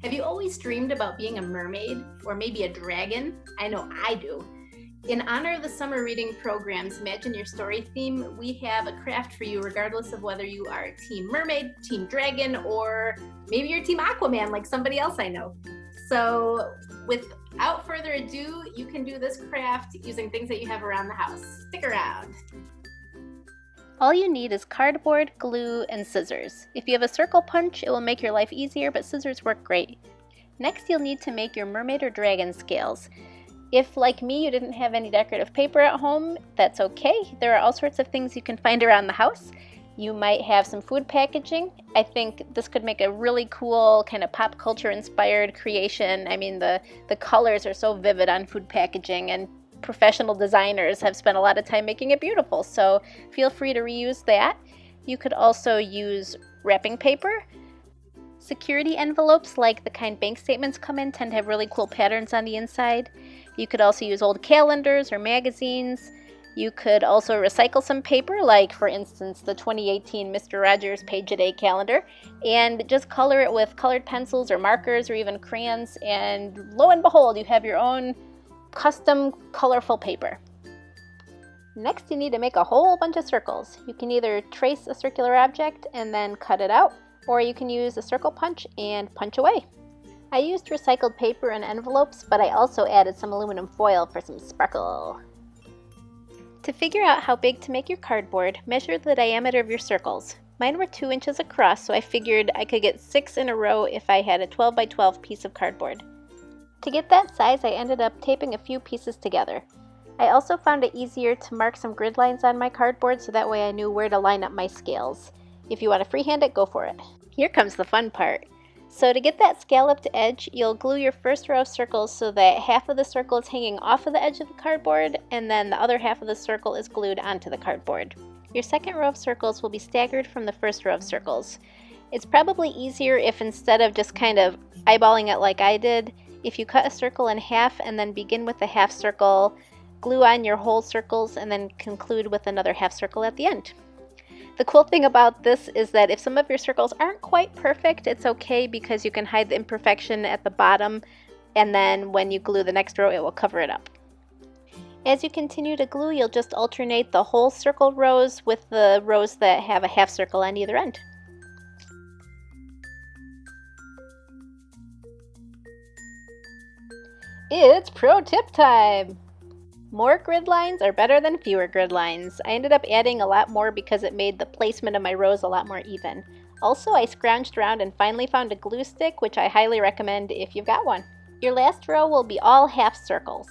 Have you always dreamed about being a mermaid or maybe a dragon? I know I do. In honor of the summer reading program's Imagine Your Story theme, we have a craft for you regardless of whether you are Team Mermaid, Team Dragon, or maybe you're Team Aquaman like somebody else I know. So without further ado, you can do this craft using things that you have around the house. Stick around. All you need is cardboard, glue, and scissors. If you have a circle punch, it will make your life easier, but scissors work great. Next, you'll need to make your mermaid or dragon scales. If, like me, you didn't have any decorative paper at home, that's okay. There are all sorts of things you can find around the house. You might have some food packaging. I think this could make a really cool kind of pop culture inspired creation. I mean, the colors are so vivid on food packaging, and professional designers have spent a lot of time making it beautiful, so feel free to reuse that. You could also use wrapping paper. Security envelopes, like the kind bank statements come in, tend to have really cool patterns on the inside. You could also use old calendars or magazines. You could also recycle some paper, like for instance the 2018 Mr. Rogers Page a Day calendar, and just color it with colored pencils or markers or even crayons, and lo and behold, you have your own custom colorful paper. Next, you need to make a whole bunch of circles. You can either trace a circular object and then cut it out, or you can use a circle punch and punch away. I used recycled paper and envelopes, but I also added some aluminum foil for some sparkle. To figure out how big to make your cardboard, measure the diameter of your circles. Mine were 2 inches across, so I figured I could get 6 in a row if I had a 12 by 12 piece of cardboard. To get that size, I ended up taping a few pieces together. I also found it easier to mark some grid lines on my cardboard so that way I knew where to line up my scales. If you want to freehand it, go for it. Here comes the fun part. So to get that scalloped edge, you'll glue your first row of circles so that half of the circle is hanging off of the edge of the cardboard, and then the other half of the circle is glued onto the cardboard. Your second row of circles will be staggered from the first row of circles. It's probably easier if instead of just kind of eyeballing it like I did, if you cut a circle in half and then begin with the half circle, glue on your whole circles, and then conclude with another half circle at the end. The cool thing about this is that if some of your circles aren't quite perfect, it's okay because you can hide the imperfection at the bottom, and then when you glue the next row, it will cover it up. As you continue to glue, you'll just alternate the whole circle rows with the rows that have a half circle on either end. It's pro tip time! More grid lines are better than fewer grid lines. I ended up adding a lot more because it made the placement of my rows a lot more even. Also, I scrounged around and finally found a glue stick, which I highly recommend if you've got one. Your last row will be all half circles.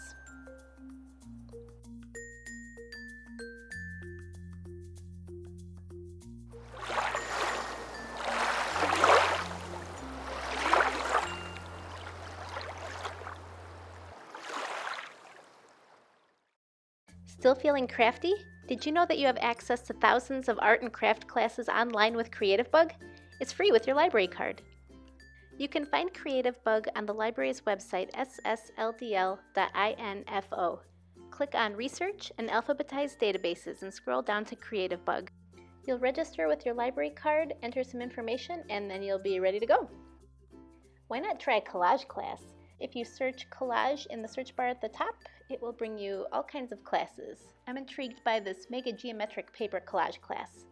Still feeling crafty? Did you know that you have access to thousands of art and craft classes online with Creativebug? It's free with your library card. You can find Creativebug on the library's website, ssldl.info. Click on Research and Alphabetize Databases and scroll down to Creativebug. You'll register with your library card, enter some information, and then you'll be ready to go. Why not try a collage class? If you search collage in the search bar at the top, it will bring you all kinds of classes. I'm intrigued by this mega geometric paper collage class.